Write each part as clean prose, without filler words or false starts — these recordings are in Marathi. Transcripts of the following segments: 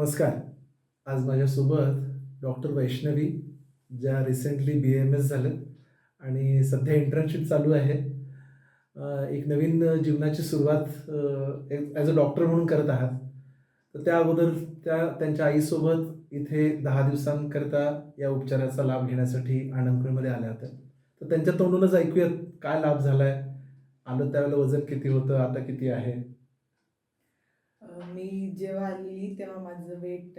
नमस्कार. आज माझ्यासोबत डॉक्टर वैष्णवी, ज्या रिसेंटली BAMS झालं आणि सध्या इंटर्नशिप चालू आहे. एक नवीन जीवनाची सुरुवात ॲज अ डॉक्टर म्हणून करत आहात. तर त्या अगोदर त्यांच्या आईसोबत इथे 10 दिवसांकरता या उपचाराचा लाभ घेण्यासाठी आनंदपूरमध्ये आल्या होत्या. तर त्यांच्या तोंडूनच ऐकूयात काय लाभ झाला आहे? आलं त्यावेळेला वजन किती होतं, आता किती आहे? मी जेव्हा आलेली तेव्हा माझं वेट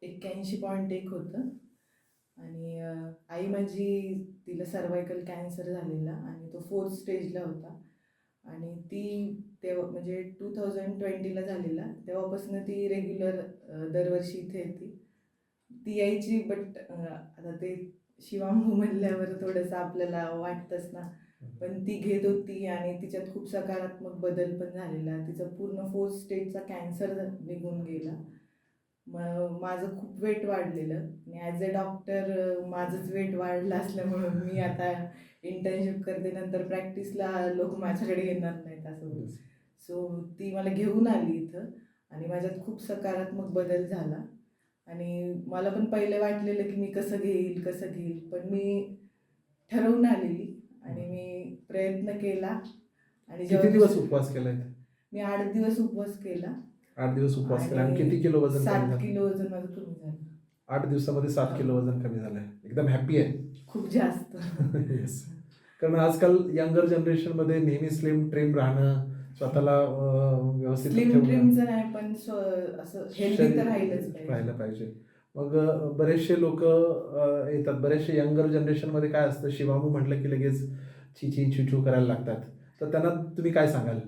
81.1 होतं आणि आई माझी, तिला सर्वायकल कॅन्सर झालेला आणि तो 4th स्टेजला होता आणि ती तेव्हा म्हणजे 2020ला झालेला. तेव्हापासून ती रेग्युलर दरवर्षी इथे येते. ती यायची बट आता ते शिवांबू म्हणल्यावर थोडंसं आपल्याला वाटतंच ना. पण ती घेत होती आणि तिच्यात खूप सकारात्मक बदल पण झालेला. तिचा पूर्ण 4th स्टेजचा कॅन्सर निघून गेला. मग माझं खूप वेट वाढलेलं आणि ॲज अ डॉक्टर माझंच वेट वाढलं असल्यामुळं मी आता इंटर्नशिप करते, नंतर प्रॅक्टिसला लोक माझ्याकडे येणार नाहीत असं होतं. सो ती मला घेऊन आली इथं आणि माझ्यात खूप सकारात्मक बदल झाला आणि मला पण पहिले वाटलेलं की मी कसं घेईल, पण मी ठरवून आलेली आणि मी प्रयत्न केला आणि किती दिवस उपवास केलाय? मी 8 दिवस उपवास केला. 8 दिवस उपवास केला आणि किती किलो वजन कमी 7 झालं? किलो वजन माझं कमी झालं. 8 दिवसामध्ये 7 किलो वजन कमी झालंय. एकदम हॅपी आहे. खूप जास्त. येस. कारण आजकाल यंगर जनरेशनमध्ये नेहमी स्लिम ट्रिम राहणं, स्वतःला व्यवस्थित स्लिम ठेवणं, ट्रिमचं नाही पण असं हेल्दी तर राहिलं पाहिजे. मग बरेचसे लोक येतात. बरेचसे यंगर जनरेशनमध्ये काय असतं, शिवामू म्हटलं की लगेच छी छू करायला लागतात. तर त्यांना तुम्ही काय सांगाल?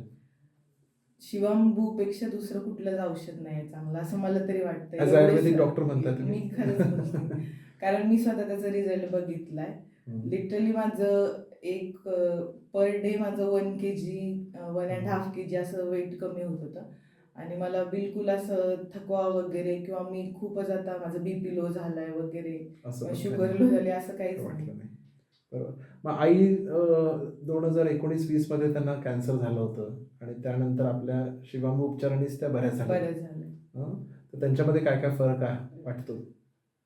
शिवांबूपेक्षा दुसरं कुठलंच औषध नाही चांगलं असं मला तरी वाटतं. ॲज आयुर्वेदिक डॉक्टर म्हणता तुम्ही? मी खरंच म्हणते. कारण मी स्वतः त्याचा रिझल्ट बघितलाय. लिटरली माझं एक पर डे माझं 1 kg 1.5 kg असं वेट कमी होत होतं आणि मला बिलकुल असं थकवा वगैरे किंवा मी खूपच आता माझं BP लो झालाय वगैरे, शुगर लो झाली असं काहीच वाटलं नाही. बरोबर. मग आई 2019-20 मध्ये त्यांना कॅन्सर झालं होतं आणि त्यानंतर आपल्या शिवांबू उपचारांनीच त्या बऱ्या झाल्या. तर त्यांच्यामध्ये काय काय फरक वाटतो?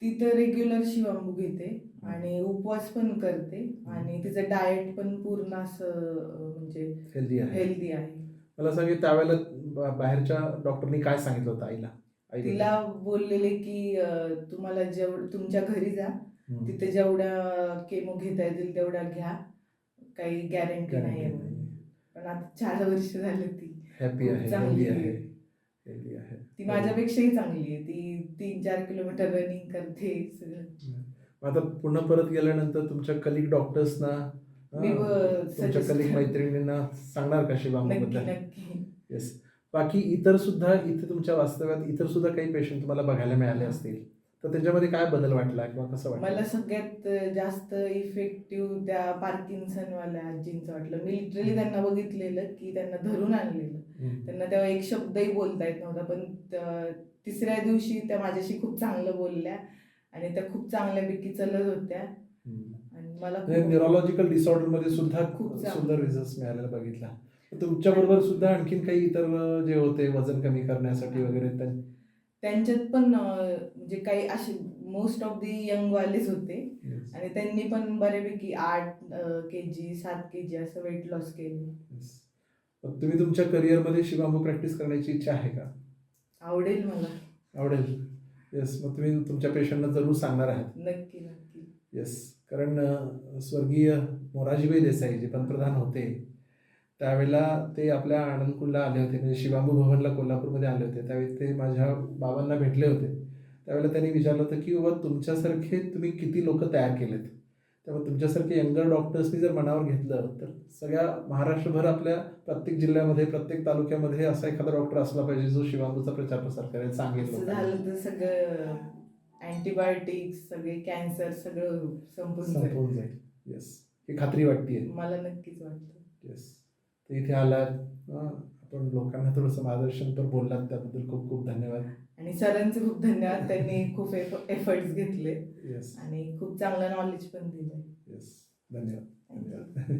ती तर रेग्युलर शिवांबू घेते आणि उपवास पण करते आणि तिचं डाएट पण पूर्ण असं म्हणजे हेल्दी आहे. मला सांगितलं त्यावेळेला बाहेरच्या डॉक्टरनी काय सांगितलं होतं आईला? तिला बोललेले की तुम्हाला तुमच्या घरी जा, तिथे जेवढ्या केमो घेता येतील तेवढ्या घ्या, काही गॅरंटी नाही. पण आता 4 वर्ष झाली ती हॅपी आहे, चांगली आहे. ती माझ्यापेक्षाही चांगली आहे. ती 3-4 किलोमीटर रनिंग करते सगळं. आता पुन्हा परत गेल्यानंतर तुमच्या कलिग डॉक्टर्सना, तुमच्या कलिग मैत्रिणींना सांगणार का शिवांबूबद्दल? नक्की. येस. बाकी इतर सुद्धा इथे तुमच्या वास्तव्यात इतर सुद्धा काही पेशंट तुम्हाला बघायला मिळाले असतील, तर त्याच्यामध्ये काय बदल वाटला किंवा कसं वाटलं? मला सगळ्यात जास्त इफेक्टिव्ह त्या पार्किन्सनवाल्या आजींचं वाटलं. मी लिटरली त्यांना बघितलेलं की त्यांना धरून आणलेलं. त्यांना तेव्हा एक शब्दही बोलता येत नव्हता, पण तिसऱ्या दिवशी त्या माझ्याशी खूप चांगलं बोलल्या आणि त्या खूप चांगल्यापैकी चलत होत्या आणि मला न्यूरोलॉजिकल डिसऑर्डरमध्ये सुद्धा खूप सुंदर रिझल्ट मिळालेला बघितला. तुमच्याबरोबर सुद्धा आणखीन काही इतर जे होते वजन कमी करण्यासाठी वगैरे त्यांच्यात पण म्हणजे काही असे मोस्ट ऑफ दी यंगवालेच होते आणि त्यांनी पण बऱ्यापैकी 8 kg 7 kg असं वेट लॉस केलं. तुम्ही तुमच्या करिअरमध्ये शिवांबू प्रॅक्टिस करण्याची इच्छा आहे का? आवडेल मला. आवडेल. येस. मग तुम्ही तुमच्या पेशंटला जरूर सांगणार आहात? नक्की. येस. कारण स्वर्गीय मोरारजीभाई देसाई जे पंतप्रधान होते त्यावेळेला ते आपल्या आनंदपूरला आले होते, म्हणजे शिवांबू भवनला कोल्हापूरमध्ये आले होते. त्यावेळी ते माझ्या बाबांना भेटले होते. त्यावेळेला त्यांनी विचारलं होतं की बाबा तुमच्यासारखे तुम्ही किती लोक तयार केलेत, त्यामुळे तुमच्यासारखे यंगर डॉक्टर्सनी जर मनावर घेतलं तर सगळ्या महाराष्ट्रभर आपल्या प्रत्येक जिल्ह्यामध्ये प्रत्येक तालुक्यामध्ये असा एखादा डॉक्टर असला पाहिजे जो शिवांबूचा प्रचार प्रसार करेल, सांगेल. झालं तर सगळं अँटीबायोटिक्स सगळे कॅन्सर सगळं संपून जाईल. येस. ही खात्री वाटते मला. नक्कीच वाटतं. येस. तर इथे आलात, आपण लोकांना थोडंसं मार्गदर्शन तर बोललात, त्याबद्दल खूप खूप धन्यवाद. आणि सरांचे खूप धन्यवाद. त्यांनी खूप एफर्ट्स घेतले आणि खूप चांगलं नॉलेज पण दिलं. येस. धन्यवाद.